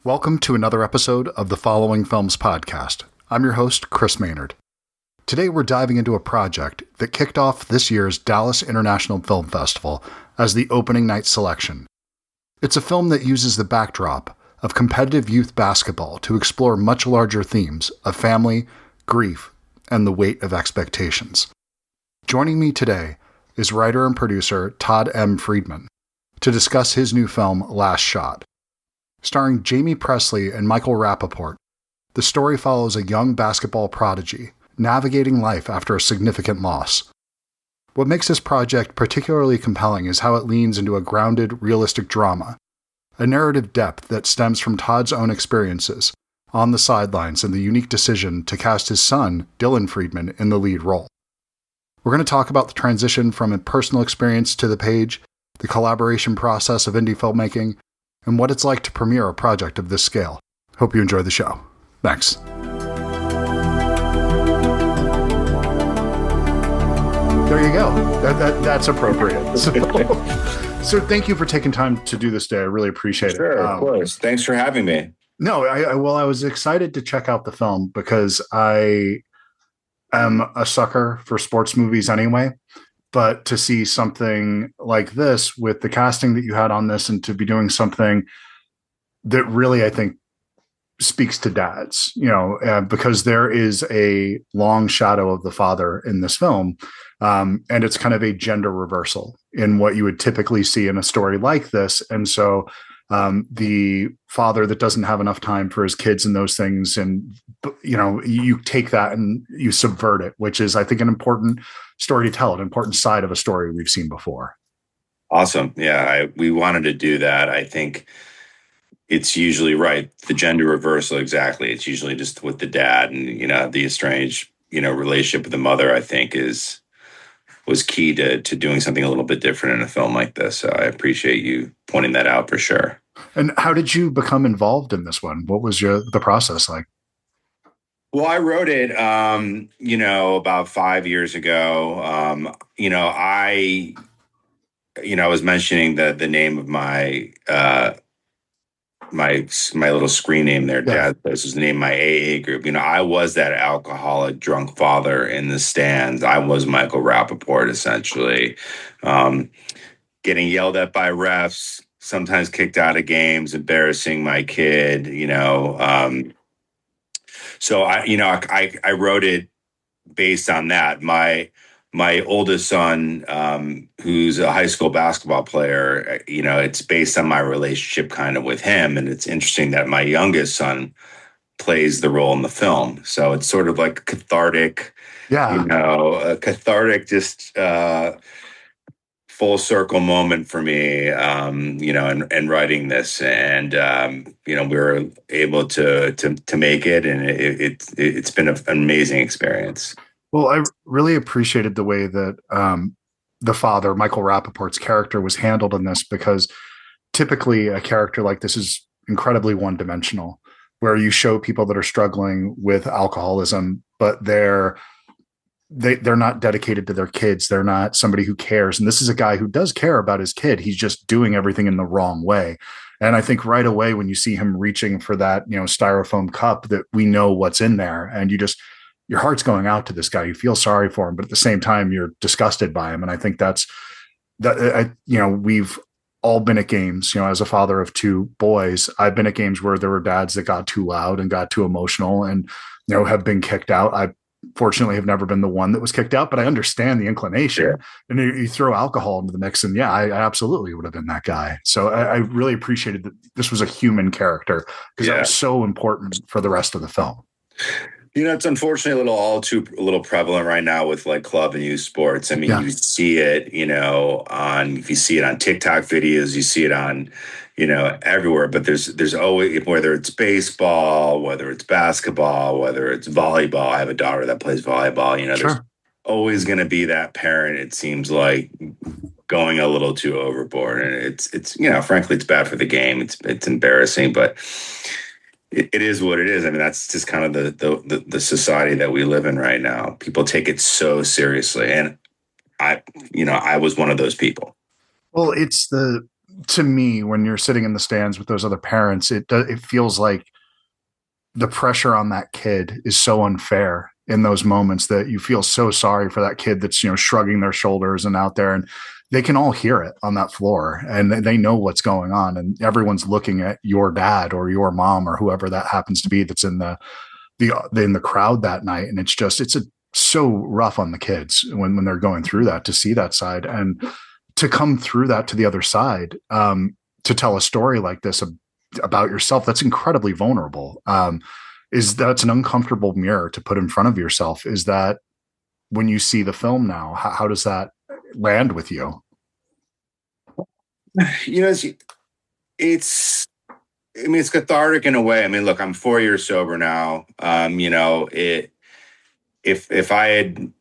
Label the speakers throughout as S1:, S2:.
S1: Welcome to another episode of the Following Films podcast. I'm your host, Chris Maynard. Today we're diving into a project that kicked off this year's Dallas International Film Festival as the opening night selection. It's a film that uses the backdrop of competitive youth basketball to explore much larger themes of family, grief, and the weight of expectations. Joining me today is writer and producer Todd M. Friedman to discuss his new film, Last Shot. Starring Jaime Pressly and Michael Rapaport, the story follows a young basketball prodigy navigating life after a significant loss. What makes this project particularly compelling is how it leans into a grounded, realistic drama, a narrative depth that stems from Todd's own experiences on the sidelines and the unique decision to cast his son, Dylan Friedman, in the lead role. We're going to talk about the transition from a personal experience to the page, the collaboration process of indie filmmaking, and what it's like to premiere a project of this scale. Hope you enjoy the show. Thanks. There you go. That's appropriate. So thank you for taking time to do this today. I really appreciate it.
S2: Sure, of course. Thanks for having me.
S1: No, I was excited to check out the film because I am a sucker for sports movies anyway. But to see something like this with the casting that you had on this and to be doing something that really, I think, speaks to dads, because there is a long shadow of the father in this film. And it's kind of a gender reversal in what you would typically see in a story like this. And so the father that doesn't have enough time for his kids and those things, and, you take that and you subvert it, which is, I think, an important story to tell, an important side of a story we've seen before. Awesome.
S2: Yeah, we wanted to do that. I think it's usually right. The gender reversal, exactly. It's usually just with the dad and, the estranged, relationship with the mother, I think was key to doing something a little bit different in a film like this. So I appreciate you pointing that out for sure.
S1: And how did you become involved in this one? What was the process like?
S2: Well, I wrote it, about 5 years ago. I was mentioning the name of my my little screen name there, Dad. This was the name of my AA group. I was that alcoholic, drunk father in the stands. I was Michael Rapaport, essentially, getting yelled at by refs, sometimes kicked out of games, embarrassing my kid. So I wrote it based on that. My oldest son, who's a high school basketball player, it's based on my relationship kind of with him. And it's interesting that my youngest son plays the role in the film. So it's sort of like cathartic, a cathartic, just full circle moment for me, and writing this. And, we were able to make it, and it's been an amazing experience.
S1: Well, I really appreciated the way that the father, Michael Rapaport's character, was handled in this, because typically a character like this is incredibly one-dimensional, where you show people that are struggling with alcoholism, but they're not dedicated to their kids. They're not somebody who cares. And this is a guy who does care about his kid. He's just doing everything in the wrong way. And I think right away when you see him reaching for that, styrofoam cup, that we know what's in there, and your heart's going out to this guy. You feel sorry for him, but at the same time, you're disgusted by him. And I think we've all been at games, as a father of two boys, I've been at games where there were dads that got too loud and got too emotional and, have been kicked out. I fortunately have never been the one that was kicked out, but I understand the inclination. Yeah. And you throw alcohol into the mix, and I absolutely would have been that guy. So I really appreciated that this was a human character, because that was so important for the rest of the film.
S2: It's unfortunately a little prevalent right now with like club and youth sports. I mean, you see it, if you see it on TikTok videos, you see it on, everywhere. But there's always, whether it's baseball, whether it's basketball, whether it's volleyball. I have a daughter that plays volleyball. There's always going to be that parent, it seems like, going a little too overboard. And it's frankly, it's bad for the game. It's embarrassing, but it is what it is. I mean, that's just kind of the society that we live in right now. People take it so seriously. And I was one of those people.
S1: Well, it's to me, when you're sitting in the stands with those other parents, it feels like the pressure on that kid is so unfair in those moments that you feel so sorry for that kid that's, shrugging their shoulders and out there, and they can all hear it on that floor and they know what's going on, and everyone's looking at your dad or your mom or whoever that happens to be that's in the crowd that night. And it's so rough on the kids when they're going through that, to see that side and to come through that to the other side, to tell a story like this about yourself. That's incredibly vulnerable. That's an uncomfortable mirror to put in front of yourself. Is that when you see the film now, how does that land with you?
S2: It's it's cathartic in a way. I mean, look, I'm 4 years sober now. If I had,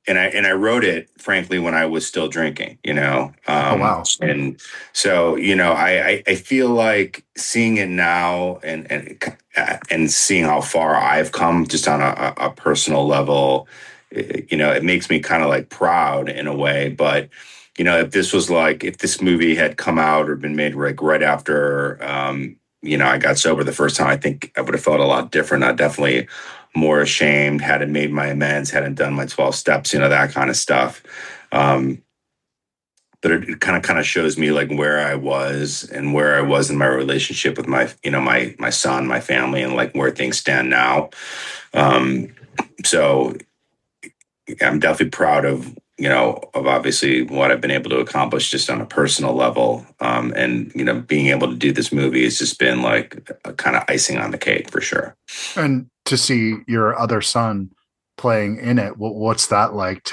S2: and I wrote it frankly when I was still drinking,
S1: Oh, wow.
S2: and so, I feel like seeing it now and seeing how far I've come just on a personal level, it makes me kind of like proud in a way. But, if this movie had come out or been made like right after, I got sober the first time, I think I would have felt a lot different. I definitely more ashamed, hadn't made my amends, hadn't done my 12 steps, that kind of stuff. But it kind of shows me like where I was and where I was in my relationship with my, my son, my family, and like where things stand now. So I'm definitely proud of, of obviously what I've been able to accomplish just on a personal level. And, being able to do this movie has just been like a kind of icing on the cake for sure.
S1: And to see your other son playing in it, what's that like?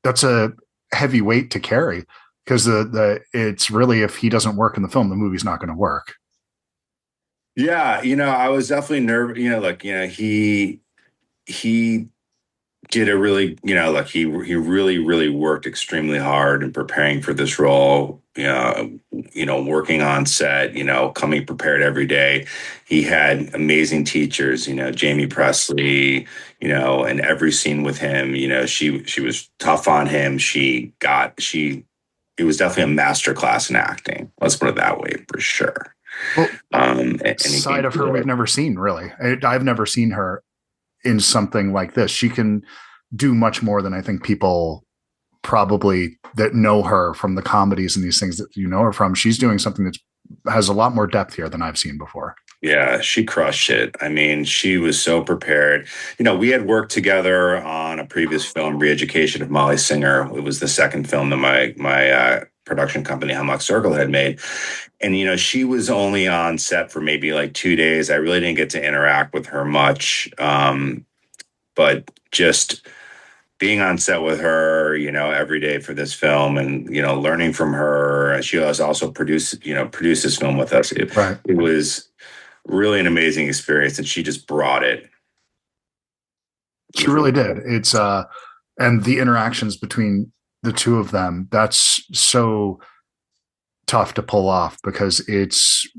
S1: That's a heavy weight to carry, because it's really, if he doesn't work in the film, the movie's not going to work.
S2: Yeah, I was definitely nervous. He did a really, like he really, really worked extremely hard in preparing for this role. Working on set, coming prepared every day. He had amazing teachers, Jaime Presley, and every scene with him, she was tough on him. It was definitely a master class in acting. Let's put it that way for sure.
S1: Well,
S2: And
S1: side of her we've never seen, really. I've never seen her in something like this. She can do much more than I think people probably that know her from the comedies and these things that you know her from. She's doing something that has a lot more depth here than I've seen before.
S2: Yeah, she crushed it. I mean, she was so prepared. We had worked together on a previous film, Re-Education of Molly Singer. It was the second film that my production company, Hemlock Circle, had made. And, she was only on set for maybe like 2 days. I really didn't get to interact with her much. But just being on set with her, every day for this film and, learning from her. She was also produced this film with us.
S1: Right.
S2: It was really an amazing experience, and she just brought it.
S1: She really did. It's and the interactions between the two of them, that's so tough to pull off, because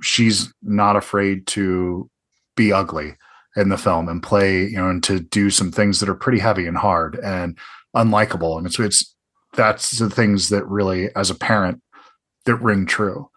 S1: she's not afraid to be ugly in the film and play, and to do some things that are pretty heavy and hard and unlikable. And that's the things that really, as a parent, that ring true.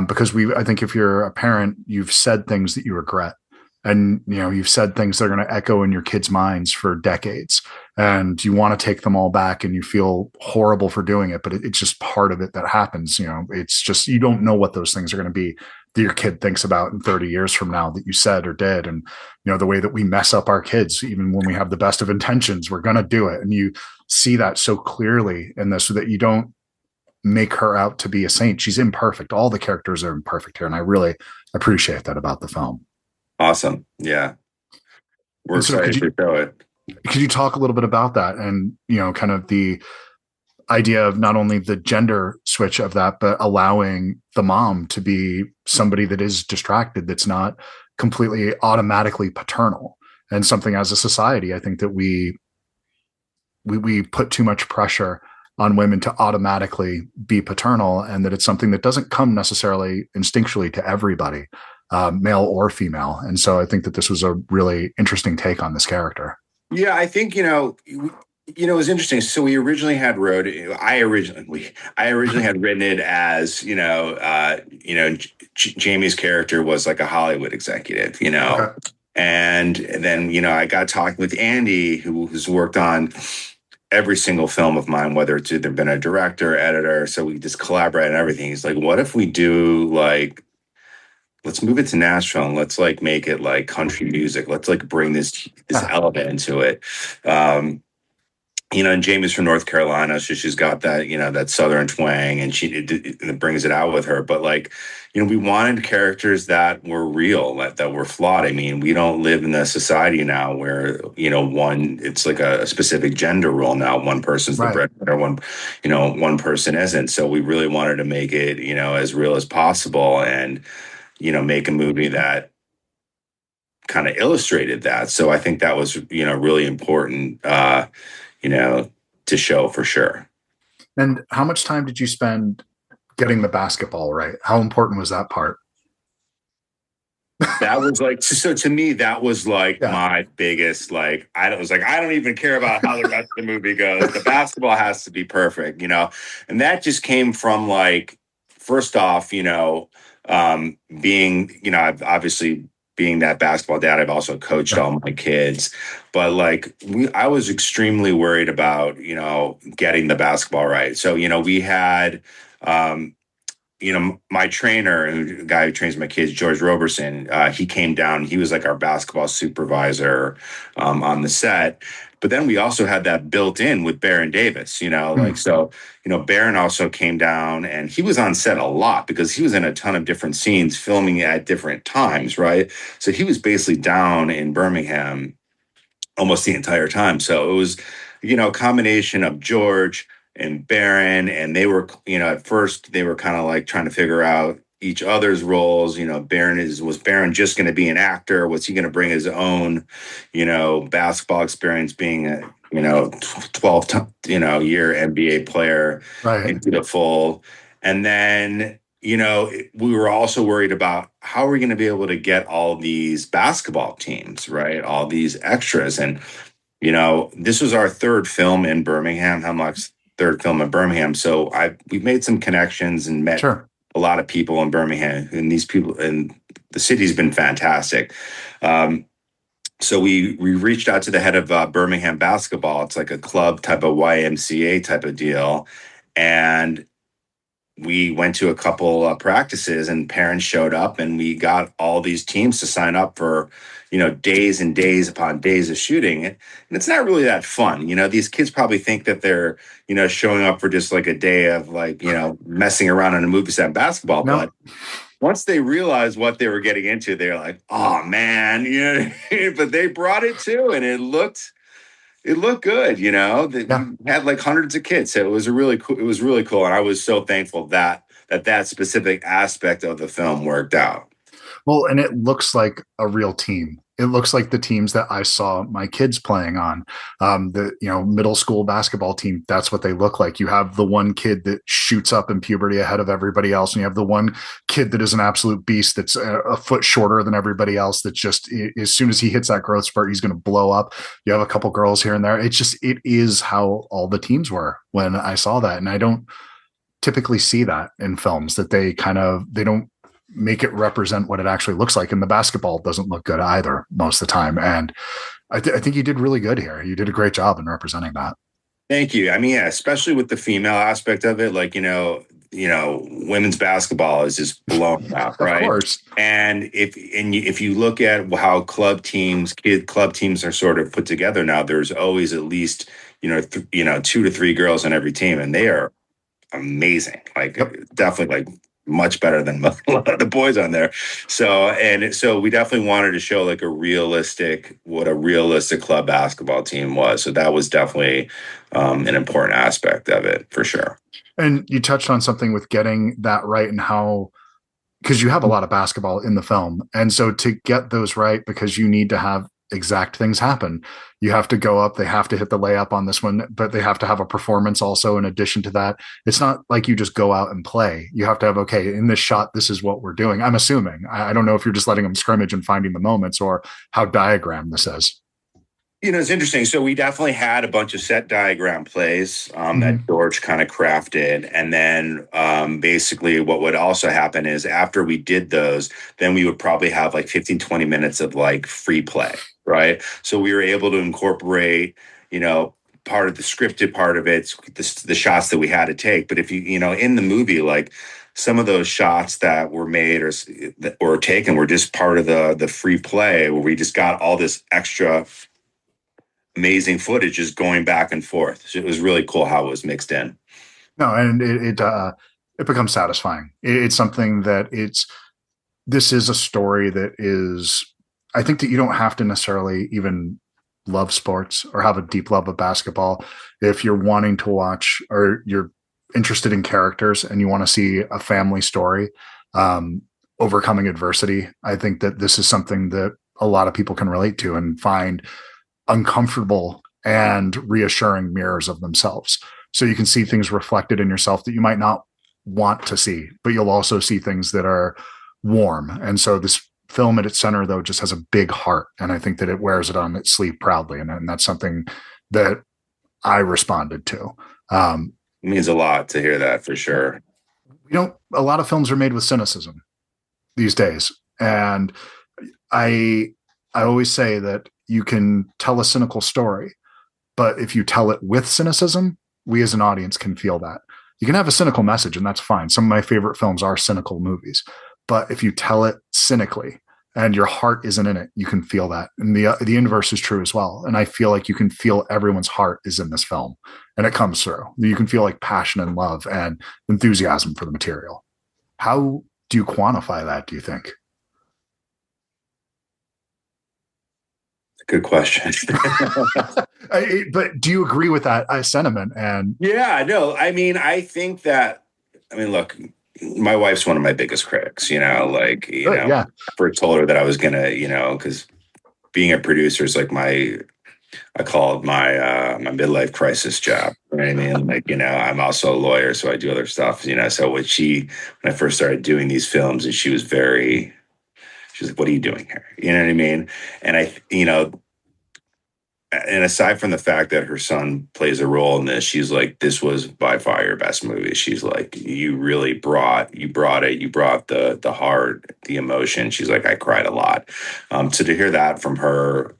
S1: Because I think if you're a parent, you've said things that you regret, and you've said things that are going to echo in your kids' minds for decades, and you want to take them all back, and you feel horrible for doing it, but it's just part of it that happens. It's just, you don't know what those things are going to be that your kid thinks about in 30 years from now that you said or did. And the way that we mess up our kids, even when we have the best of intentions, we're going to do it. And you see that so clearly in this, so that you don't make her out to be a saint. She's imperfect. All the characters are imperfect here, and I really appreciate that about the film.
S2: Awesome. Yeah, we're excited to show it.
S1: Could you talk a little bit about that, and kind of the idea of not only the gender switch of that, but allowing the mom to be somebody that is distracted, that's not completely automatically paternal, and something as a society, I think that we put too much pressure on women to automatically be paternal, and that it's something that doesn't come necessarily instinctually to everybody, male or female. And so I think that this was a really interesting take on this character.
S2: Yeah, I think, You know, it was interesting. So we originally had wrote. I originally had written it as Jamie's character was like a Hollywood executive,
S1: Okay.
S2: and then I got talking with Andy, who's worked on every single film of mine, whether it's either been a director, editor. So we just collaborate on everything. He's like, what if we do like, let's move it to Nashville and let's like make it like country music. Let's like bring this element into it. Um, and Jamie's from North Carolina, so she's got that, that Southern twang, and it brings it out with her. But like, we wanted characters that were real, that were flawed. I mean, we don't live in a society now where, it's like a specific gender role now. One person's the
S1: Right.
S2: breadwinner, one person isn't. So we really wanted to make it, as real as possible, and, make a movie that kind of illustrated that. So I think that was, really important. To show for sure.
S1: And how much time did you spend getting the basketball right? How important was that part?
S2: That was like, so to me, that was like
S1: Yeah.
S2: my biggest, like, I don't even care about how the rest of the movie goes. The basketball has to be perfect, and that just came from like, first off, being, I've obviously being that basketball dad, I've also coached all my kids, but like I was extremely worried about, getting the basketball right. So, we had, my trainer, the guy who trains my kids, George Roberson, he came down. He was like our basketball supervisor on the set. But then we also had that built in with Baron Davis, so, Baron also came down and he was on set a lot because he was in a ton of different scenes filming at different times, right? So he was basically down in Birmingham almost the entire time. So it was, a combination of George and Baron, and they were, at first they were kind of like trying to figure out each other's roles. Was Baron just going to be an actor? Was he going to bring his own, basketball experience, being a, 12, year NBA player
S1: Right.
S2: into the full? And then, we were also worried about how are we going to be able to get all these basketball teams, right? All these extras. And, this was our third film in Birmingham, Hemlock's third film in Birmingham. So we've made some connections and met
S1: Sure.
S2: a lot of people in Birmingham, and these people, and the city's been fantastic. So we reached out to the head of Birmingham basketball. It's like a club type of YMCA type of deal. And we went to a couple practices, and parents showed up, and we got all these teams to sign up for, days and days upon days of shooting. And it's not really that fun. These kids probably think that they're, showing up for just like a day of like, messing around on a movie set basketball.
S1: No.
S2: But once they realized what they were getting into, they're like, oh man, but they brought it too. And it looked good,
S1: Yeah.
S2: we had like hundreds of kids. So it was really cool. And I was so thankful that specific aspect of the film worked out.
S1: Well, and it looks like a real team. It looks like the teams that I saw my kids playing on. The middle school basketball team. That's what they look like. You have the one kid that shoots up in puberty ahead of everybody else, and you have the one kid that is an absolute beast that's a foot shorter than everybody else. That's just as soon as he hits that growth spurt, he's going to blow up. You have a couple girls here and there. It is how all the teams were when I saw that, and I don't typically see that in films, that they don't make it represent what it actually looks like. And the basketball doesn't look good either most of the time. And I think you did really good here. You did a great job in representing that.
S2: Thank you. I mean, yeah, especially with the female aspect of it, like, women's basketball is just blown up, right?
S1: Of course.
S2: And if you look at how club teams are sort of put together now, there's always at least, 2 to 3 girls on every team, and they are amazing. Like, definitely like much better than a lot of the boys on there. So we definitely wanted to show like what a realistic club basketball team was. So that was definitely an important aspect of it for sure.
S1: And you touched on something with getting that right, and how, because you have a lot of basketball in the film. And so to get those right, because you need to have exact things happen. You have to go up, they have to hit the layup on this one, but they have to have a performance also in addition to that. It's not like you just go out and play. You have to have, okay, in this shot, this is what we're doing. I'm assuming. I don't know if you're just letting them scrimmage and finding the moments, or how diagrammed this is.
S2: It's interesting. So we definitely had a bunch of set diagram plays that George kind of crafted. And then basically what would also happen is after we did those, then we would probably have like 15, 20 minutes of like free play, right? So we were able to incorporate, part of the scripted part of it, the shots that we had to take. But if in the movie, like some of those shots that were made or taken were just part of the free play where we just got all this extra amazing footage just going back and forth. So it was really cool how it was mixed in.
S1: No, and it becomes satisfying. It's something that this is a story that is, I think that you don't have to necessarily even love sports or have a deep love of basketball. If you're wanting to watch or you're interested in characters and you want to see a family story, overcoming adversity, I think that this is something that a lot of people can relate to and find uncomfortable and reassuring mirrors of themselves. So you can see things reflected in yourself that you might not want to see, but you'll also see things that are warm. And so this film at its center, though, just has a big heart. And I think that it wears it on its sleeve proudly. And that's something that I responded to.
S2: It means a lot to hear that, for sure.
S1: A lot of films are made with cynicism these days. And I always say that you can tell a cynical story, but if you tell it with cynicism, we as an audience can feel that. You can have a cynical message, and that's fine. Some of my favorite films are cynical movies, but if you tell it cynically and your heart isn't in it, you can feel that. And the inverse is true as well. And I feel like you can feel everyone's heart is in this film, and it comes through. You can feel like passion and love and enthusiasm for the material. How do you quantify that, do you think?
S2: Good question.
S1: But do you agree with that sentiment? And
S2: yeah, no, I think that, look, my wife's one of my biggest critics,
S1: yeah.
S2: I first told her that I was going to, because being a producer is like I call it my midlife crisis job. You know what I mean? Like, I'm also a lawyer, so I do other stuff, so when I first started doing these films, and she's like, what are you doing here? You know what I mean? And and aside from the fact that her son plays a role in this, she's like, this was by far your best movie. She's like, you really brought it. You brought the heart, the emotion. She's like, I cried a lot. So to hear that from her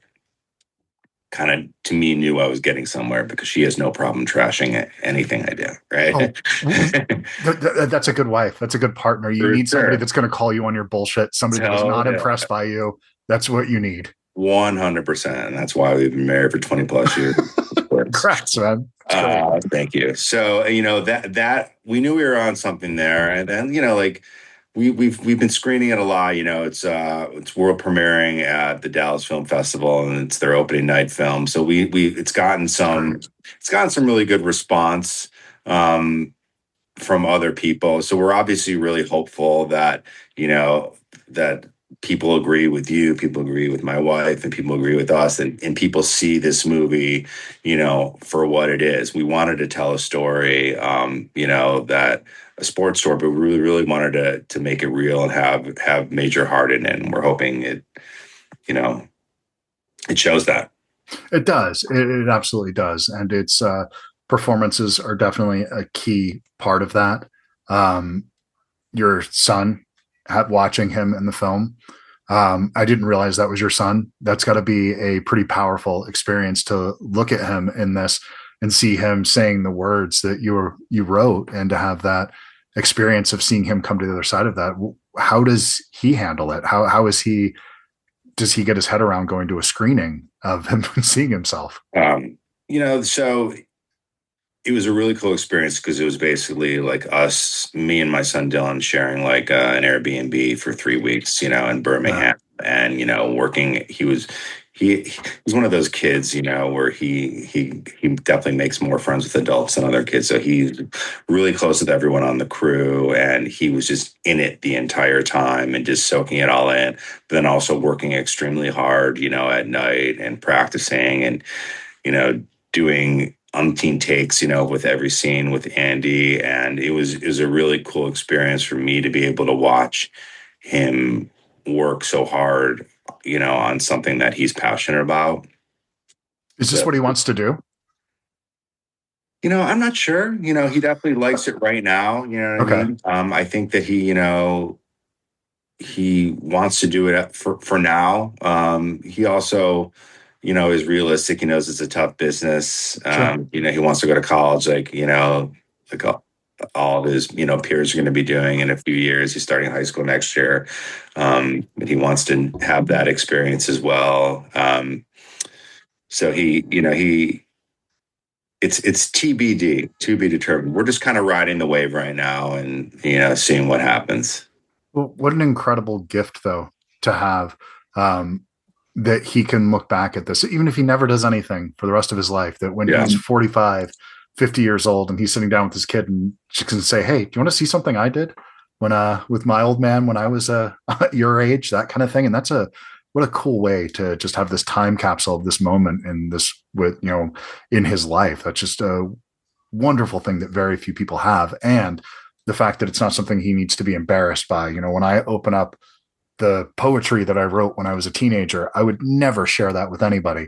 S2: kind of, to me, knew I was getting somewhere, because she has no problem trashing anything I do. Right.
S1: That's a good wife. That's a good partner. You need somebody that's going to call you on your bullshit. Somebody that's not impressed by you. That's what you need.
S2: 100%. And that's why we've been married for 20 plus years.
S1: Congrats, man.
S2: Thank you. So, that we knew we were on something there. And then, like we've been screening it a lot. It's world premiering at the Dallas Film Festival, and it's their opening night film. So it's gotten some really good response from other people. So we're obviously really hopeful that, that people agree with you, people agree with my wife, and people agree with us, and people see this movie, for what it is. We wanted to tell a story, that a sports story, but we really, really wanted to make it real and have major heart in it. And we're hoping it shows that.
S1: It does. It absolutely does. And its performances are definitely a key part of that. Your son, watching him in the film, I didn't realize that was your son. That's got to be a pretty powerful experience to look at him in this and see him saying the words that you wrote, and to have that experience of seeing him come to the other side of that. How does he handle it? Does he get his head around going to a screening of him seeing himself?
S2: So it was a really cool experience, because it was basically like me and my son Dylan sharing like an Airbnb for 3 weeks, in Birmingham, and working. He was one of those kids, where he definitely makes more friends with adults than other kids. So he's really close with everyone on the crew, and he was just in it the entire time and just soaking it all in. But then also working extremely hard, at night, and practicing, and doing umpteen takes, with every scene with Andy. And it was a really cool experience for me to be able to watch him work so hard, on something that he's passionate about.
S1: Is this
S2: So,
S1: what he wants to do?
S2: I'm not sure. He definitely likes it right now. You know what I
S1: Okay,
S2: mean? I think that he wants to do it for now. He also, is realistic. He knows it's a tough business.
S1: sure.
S2: He wants to go to college, like all of his, peers are going to be doing in a few years. He's starting high school next year. But he wants to have that experience as well. So it's TBD, to be determined. We're just kind of riding the wave right now and, seeing what happens.
S1: Well, what an incredible gift, though, to have, um, that he can look back at this, even if he never does anything for the rest of his life, that when
S2: Yeah.
S1: he's 45, 50 years old and he's sitting down with his kid and she can say, hey, do you want to see something I did with my old man when I was your age, that kind of thing. And what a cool way to just have this time capsule of this moment in this in his life. That's just a wonderful thing that very few people have. And the fact that it's not something he needs to be embarrassed by. When I open up the poetry that I wrote when I was a teenager, I would never share that with anybody.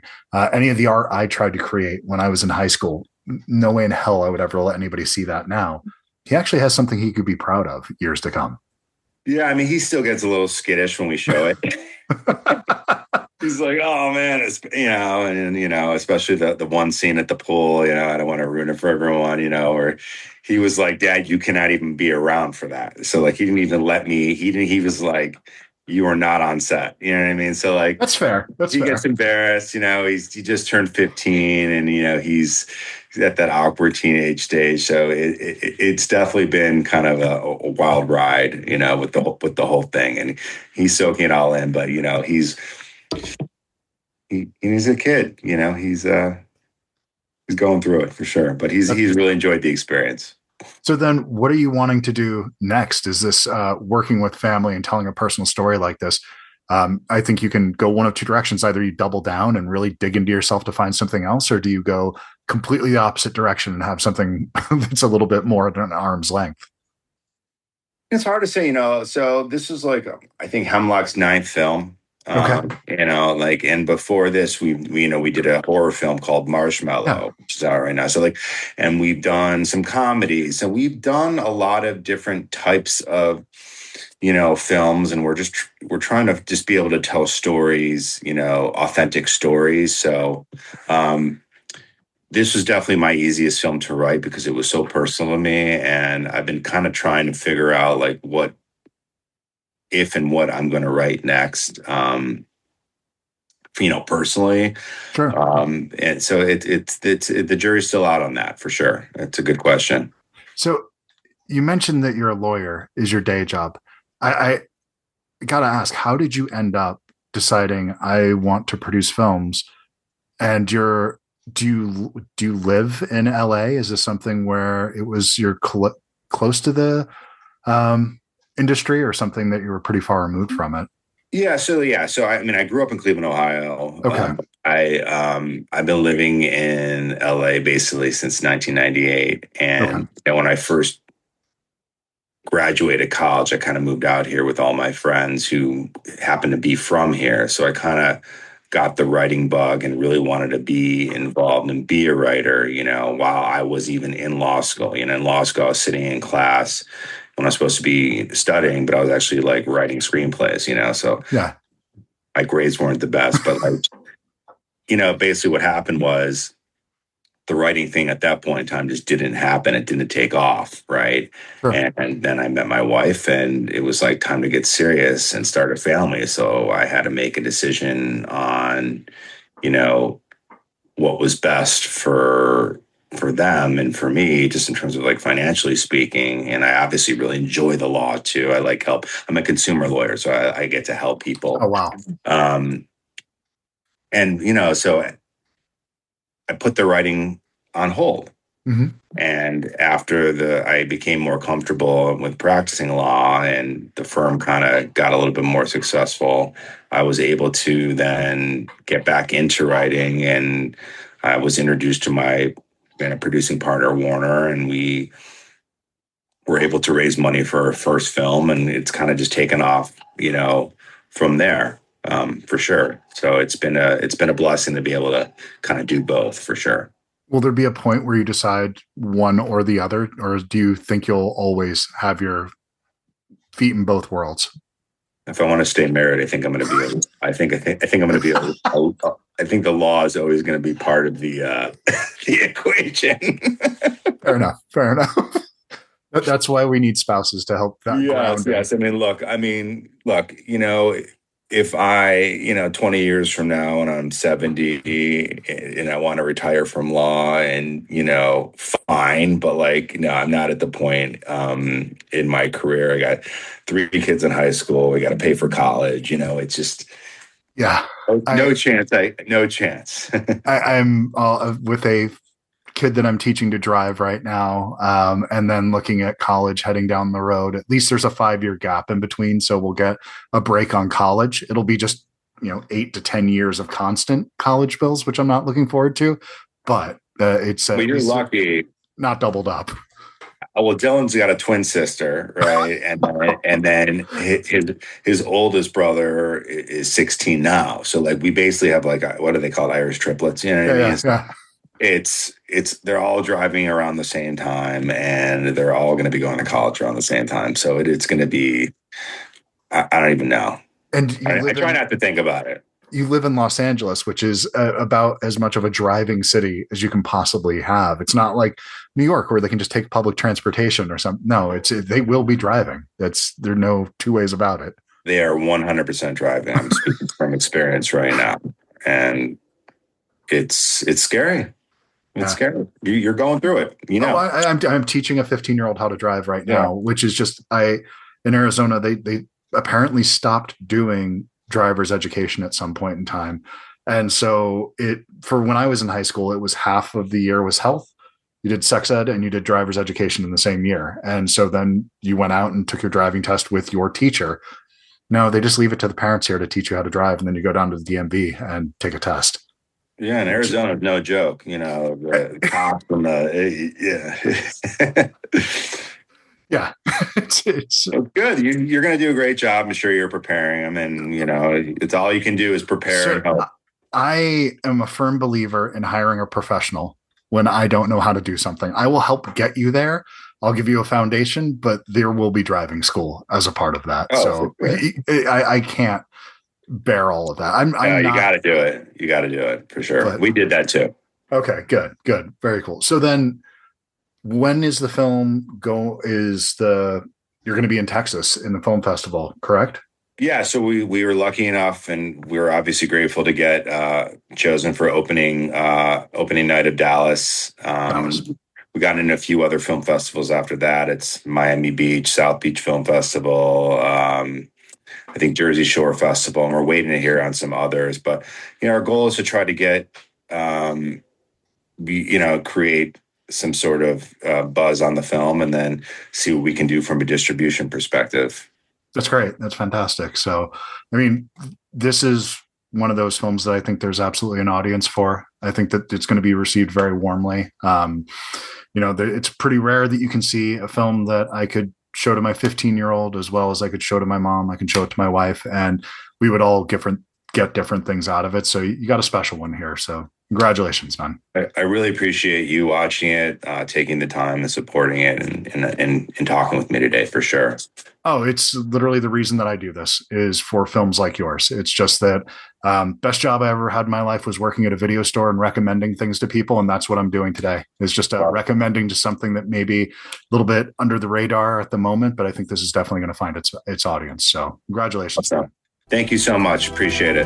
S1: Any of the art I tried to create when I was in high school, no way in hell I would ever let anybody see that now. He actually has something he could be proud of years to come.
S2: Yeah, I mean, he still gets a little skittish when we show it. He's like, "Oh man, it's and especially the one scene at the pool. I don't want to ruin it for everyone. Or he was like, Dad, you cannot even be around for that. So like, he didn't even let me. He didn't. He was like, you are not on set. You know what I mean? So like,
S1: That's fair. That's
S2: he
S1: fair.
S2: gets embarrassed. He just turned 15, and he's at that awkward teenage stage. So it's definitely been kind of a wild ride. With the whole thing, and he's soaking it all in. But he's a kid. He's going through it for sure. But he's really enjoyed the experience.
S1: So then, what are you wanting to do next? Is this working with family and telling a personal story like this? I think you can go one of two directions. Either you double down and really dig into yourself to find something else, or do you go completely the opposite direction and have something that's a little bit more at an arm's length?
S2: It's hard to say, So this is like, I think Hemlock's ninth film.
S1: Okay.
S2: And before this, we did a horror film called
S1: Yeah.
S2: Marshmallow, which is out right now. So like, and we've done some comedies. So we've done a lot of different types of, films, and we're trying to just be able to tell stories, authentic stories. So, this was definitely my easiest film to write because it was so personal to me, and I've been kind of trying to figure out like what if and what I'm going to write next. Personally.
S1: Sure.
S2: And so the jury's still out on that for sure. That's a good question.
S1: So you mentioned that you're a lawyer is your day job. I gotta ask, how did you end up deciding I want to produce films? And do you live in LA? Is this something where it was close to the industry, or something that you were pretty far removed from it?
S2: Yeah. So I mean, I grew up in Cleveland, Ohio.
S1: Okay.
S2: I've been living in LA basically since 1998,
S1: Okay.
S2: and when I first graduated college, I kind of moved out here with all my friends who happened to be from here. So I kind of got the writing bug and really wanted to be involved and be a writer, while I was even in law school. In law school, I was sitting in class when I was supposed to be studying, but I was actually like writing screenplays, So
S1: Yeah.
S2: my grades weren't the best, but like, basically what happened was the writing thing at that point in time just didn't happen. It didn't take off. Right.
S1: Sure.
S2: And then I met my wife, and it was like time to get serious and start a family. So I had to make a decision on, what was best for them and for me, just in terms of like financially speaking. And I obviously really enjoy the law too. I like help. I'm a consumer lawyer, so I get to help people.
S1: Oh, wow.
S2: Um, and so I put the writing on hold.
S1: Mm-hmm.
S2: And after I became more comfortable with practicing law, and the firm kind of got a little bit more successful, I was able to then get back into writing, and I was introduced to my producing partner, Warner, and we were able to raise money for our first film, and it's kind of just taken off, from there. for sure. So it's been a blessing to be able to kind of do both, for sure.
S1: Will there be a point where you decide one or the other, or do you think you'll always have your feet in both worlds?
S2: If I want to stay married, I think I'm going to be. I think I'm going to be. I think the law is always going to be part of the the equation.
S1: Fair enough. That's why we need spouses to help that.
S2: Yes. I mean, look. If I, 20 years from now and I'm 70 and I want to retire from law and, fine, but I'm not at the point in my career. I got 3 kids in high school. We got to pay for college. It's just, no chance. No chance.
S1: I'm with a kid that I'm teaching to drive right now. And then looking at college heading down the road. At least there's a 5-year gap in between. So we'll get a break on college. It'll be just, 8 to 10 years of constant college bills, which I'm not looking forward to. But it's
S2: you're lucky.
S1: Not doubled up.
S2: Well, Dylan's got a twin sister, right? and then his oldest brother is 16 now. So we basically have what do they call it? Irish triplets? You know what I mean?
S1: Yeah.
S2: It's they're all driving around the same time, and they're all going to be going to college around the same time. So it's going to be, I don't even know.
S1: And
S2: I try not to think about it.
S1: You live in Los Angeles, which is about as much of a driving city as you can possibly have. It's not like New York where they can just take public transportation or something. No, they will be driving. There are no two ways about it.
S2: They are 100% driving. I'm speaking from experience right now, and it's scary. It's scary. You're going through it.
S1: I'm teaching a 15-year-old how to drive right now, which is just in Arizona. They apparently stopped doing driver's education at some point in time, and so for when I was in high school, it was half of the year was health. You did sex ed and you did driver's education in the same year, and so then you went out and took your driving test with your teacher. No, they just leave it to the parents here to teach you how to drive, and then you go down to the DMV and take a test.
S2: Yeah, and Arizona is no joke. The cops and
S1: yeah, it's
S2: good. You're going to do a great job. I'm sure you're preparing them, and it's all you can do is prepare and help.
S1: I am a firm believer in hiring a professional when I don't know how to do something. I will help get you there. I'll give you a foundation, but there will be driving school as a part of that. So I can't bear all of that. You
S2: got to do it. You got to do it for sure. We did that too.
S1: Okay, good. Very cool. So then when is the film you're going to be in Texas in the film festival, correct?
S2: Yeah. So we were lucky enough, and we were obviously grateful to get chosen for opening night of Dallas. We got into a few other film festivals after that. It's Miami Beach, South Beach Film Festival, I think Jersey Shore Festival, and we're waiting to hear on some others. But our goal is to try to get, create some sort of buzz on the film, and then see what we can do from a distribution perspective.
S1: That's great. That's fantastic. So, I mean, this is one of those films that I think there's absolutely an audience for. I think that it's going to be received very warmly. It's pretty rare that you can see a film that I could show to my 15-year-old as well as I could show to my mom. I can show it to my wife, and we would all get different things out of it. So you got a special one here. So congratulations, man.
S2: I really appreciate you watching it, taking the time and supporting it, and talking with me today, for sure.
S1: Oh, it's literally the reason that I do this is for films like yours. It's just that best job I ever had in my life was working at a video store and recommending things to people. And that's what I'm doing today. It's just recommending to something that may be a little bit under the radar at the moment, but I think this is definitely going to find its audience. So congratulations.
S2: Thank you so much. Appreciate it.